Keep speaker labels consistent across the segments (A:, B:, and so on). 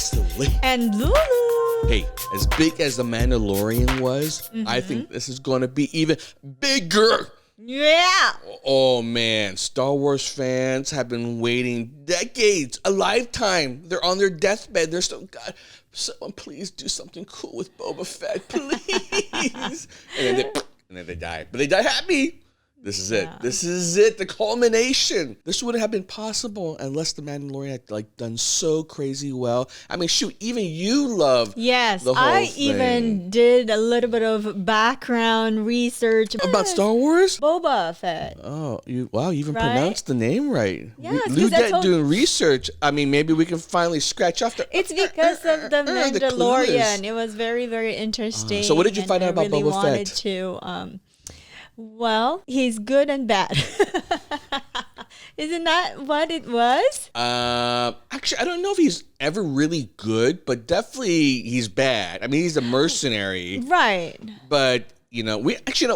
A: Massively.
B: And Lulu.
A: Hey, as big as The Mandalorian was, I think this is going to be even bigger.
B: Yeah.
A: Oh, man. Star Wars fans have been waiting decades, a lifetime. They're on their deathbed. They're still, God, someone please do something cool with Boba Fett, please. and then they die. But they die happy. This is it. This is it. The culmination. This wouldn't have been possible unless The Mandalorian had done so crazy well. I mean, shoot, even you love the whole thing.
B: Even did a little bit of background research
A: about Star Wars.
B: Boba Fett.
A: Oh, you even pronounced the name right.
B: Yeah,
A: Ludette doing research. I mean, maybe we can finally scratch off the.
B: It's because of the Mandalorian. It was very, very interesting.
A: So, what did you find out about Boba Fett?
B: Wanted to. Well, he's good and bad. Isn't that what it was?
A: Actually, I don't know if he's ever really good, but definitely he's bad. I mean, he's a mercenary.
B: Right.
A: But, we don't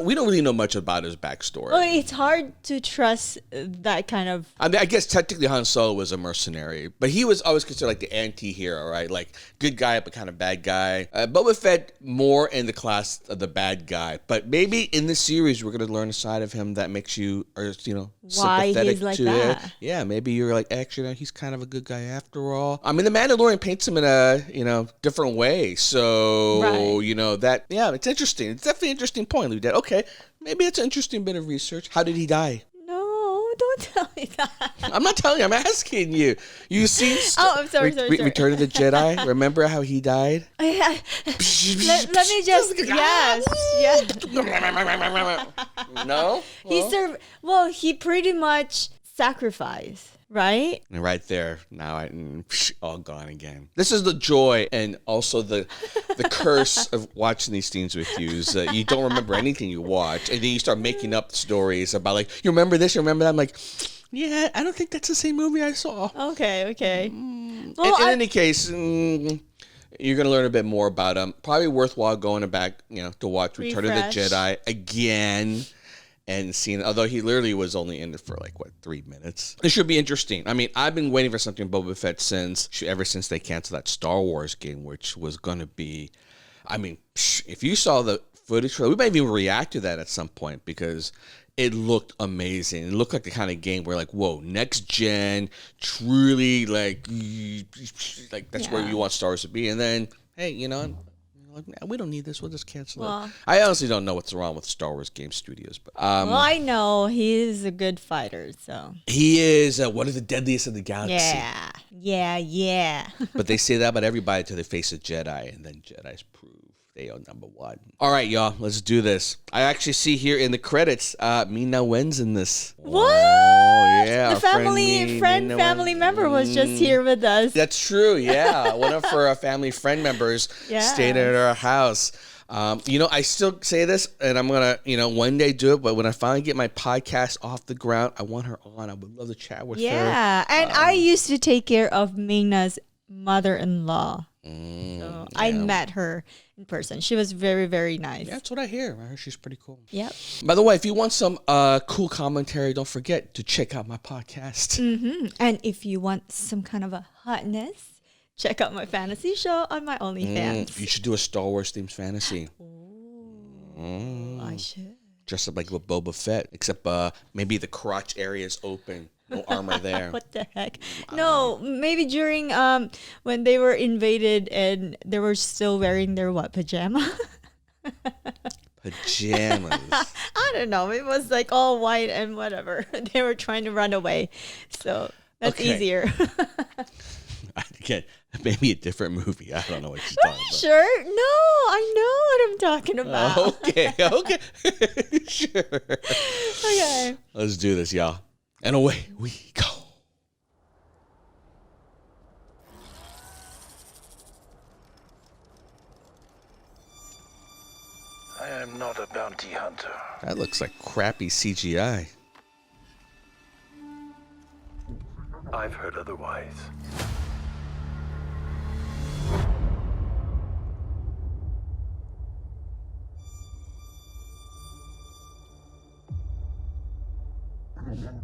A: really know much about his backstory.
B: Well, it's hard to trust that kind of...
A: I mean, I guess technically Han Solo was a mercenary, but he was always considered like the anti-hero, right? Like, good guy, but kind of bad guy. Boba Fett, more in the class of the bad guy. But maybe in this series, we're going to learn a side of him that makes you,
B: why
A: sympathetic
B: he's like
A: to
B: that.
A: it. Yeah, maybe you're like, actually, he's kind of a good guy after all. I mean, the Mandalorian paints him in a, different way. So, it's interesting. It's definitely an interesting point, Ludette. Okay, maybe it's an interesting bit of research. How did he die?
B: No, don't tell me that.
A: I'm not telling you. I'm asking you. You seen?
B: I'm sorry.
A: Return of the Jedi. Remember how he died?
B: Let me just. Yes.
A: No.
B: He pretty much sacrificed. Right?
A: And right there, now all gone again. This is the joy and also the curse of watching these things with you is that you don't remember anything you watch. And then you start making up stories about you remember this, you remember that. I'm like, yeah, I don't think that's the same movie I saw.
B: Okay.
A: Well, in any case, you're going to learn a bit more about him. Probably worthwhile going back, to watch Return of the Jedi again. And seeing, although he literally was only in it for 3 minutes. This should be interesting. I mean, I've been waiting for something Boba Fett ever since they canceled that Star Wars game, which was going to be, I mean, if you saw the footage, we might even react to that at some point because it looked amazing. It looked like the kind of game where whoa, next gen, truly that's where you want Star Wars to be. And then, hey, we don't need this. We'll just cancel it. I honestly don't know what's wrong with Star Wars game studios, but
B: I know he's a good fighter. So
A: he is one of the deadliest in the galaxy.
B: Yeah.
A: But they say that about everybody until they face a Jedi, and then Jedi's prove they are number one. All right, y'all, let's do this. I actually see here in the credits, Mina Wen's in this.
B: What?
A: Oh yeah,
B: the family member was just here with us.
A: That's true. Yeah, one of her family friend members stayed at our house. I still say this, and I'm gonna, one day do it. But when I finally get my podcast off the ground, I want her on. I would love to chat with her.
B: Yeah, and I used to take care of Mina's mother-in-law. So I met her in person. She was very, very nice.
A: Yeah, that's what I hear. I heard she's pretty cool.
B: Yep.
A: By the way, if you want some cool commentary, don't forget to check out my podcast.
B: Mm-hmm. And if you want some kind of a hotness, check out my fantasy show on my OnlyFans.
A: You should do a Star Wars themed fantasy.
B: I should.
A: Dress up like with Boba Fett, except maybe the crotch area is open. No armor there.
B: What the heck? No, maybe during when they were invaded and they were still wearing their pajama?
A: Pajamas.
B: I don't know. It was all white and whatever. They were trying to run away. So that's easier.
A: Again, maybe a different movie. I don't know what you're talking about.
B: Sure? No, I know what I'm talking about.
A: Okay. Sure.
B: Okay.
A: Let's do this, y'all. And away we go.
C: I am not a bounty hunter.
A: That looks like crappy CGI.
C: I've heard otherwise.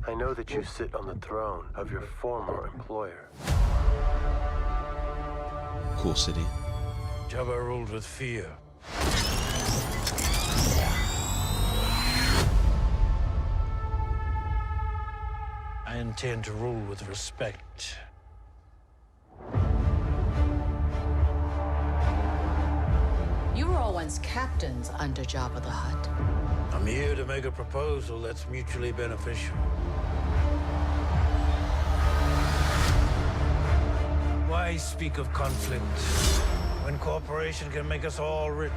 C: I know that you sit on the throne of your former employer.
A: cool city.
C: Jabba ruled with fear. I intend to rule with respect.
D: You were all once captains under Jabba the Hutt.
C: I'm here to make a proposal that's mutually beneficial. Why speak of conflict when cooperation can make us all rich?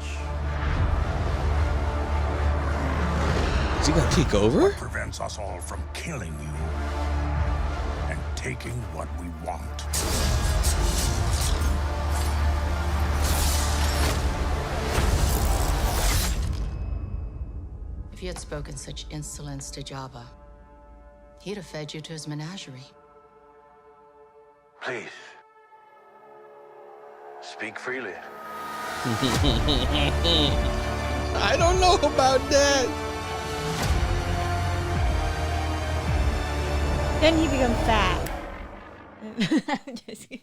A: Is he gonna take over?
E: Prevents us all from killing you and taking what we want.
D: If you had spoken such insolence to Jabba, he'd have fed you to his menagerie.
C: Please. Speak freely.
A: I don't know about that.
B: Then he becomes fat. Just kidding.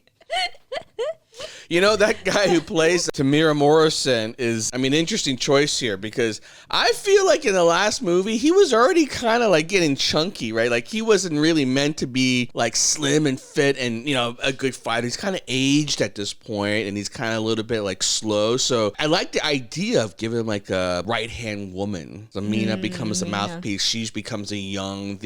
A: You know, that guy who plays Tamira Morrison is, I mean, interesting choice here because I feel like in the last movie, he was already kind of like getting chunky, right? Like he wasn't really meant to be like slim and fit and, you know, a good fighter. He's kind of aged at this point and he's kind of a little bit like slow. So I like the idea of giving him like a right-hand woman. So Mina becomes a mouthpiece. She becomes a young,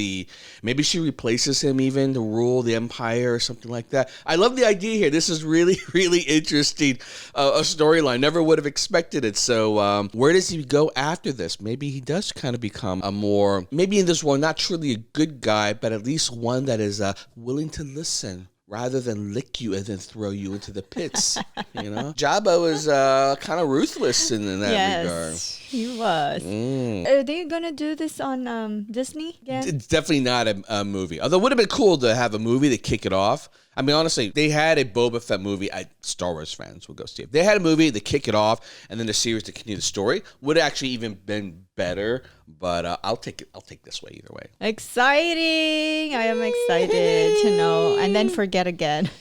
A: maybe she replaces him even to rule the Empire or something like that. I love the idea here. This is really, really interesting a storyline. Never would have expected it. So where does he go after this? Maybe he does kind of become a more, maybe in this one, not truly a good guy, but at least one that is willing to listen rather than lick you and then throw you into the pits. You know, Jabba was kind of ruthless in that regard.
B: Yes, he was. Are they gonna do this on Disney again?
A: It's definitely not a movie. Although it would have been cool to have a movie to kick it off. I mean, honestly, they had a Boba Fett movie. Star Wars fans would go see it. They had a movie to kick it off, and then the series to continue the story would have actually even been better. But I'll take it. I'll take this way either way.
B: Exciting! I am excited to know, and then forget again.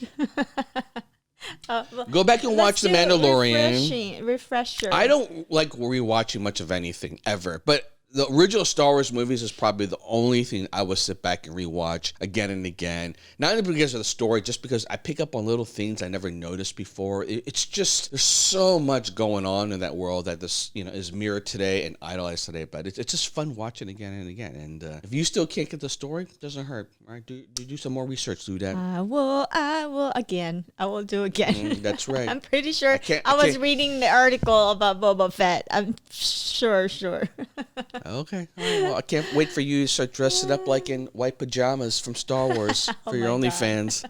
A: Go back and watch The Mandalorian.
B: Refresher.
A: I don't like rewatching much of anything ever, but the original Star Wars movies is probably the only thing I would sit back and rewatch again and again. Not only because of the story, just because I pick up on little things I never noticed before. It's just, there's so much going on in that world that this, you know, is mirrored today and idolized today. But it's just fun watching again and again. And if you still can't get the story, it doesn't hurt. All right, do some more research, do that.
B: I will again. I will do again.
A: That's right.
B: I'm pretty sure I was reading the article about Boba Fett. I'm sure.
A: Okay. All right. Well, I can't wait for you to start dressing up like in white pajamas from Star Wars for your
B: my God.
A: OnlyFans.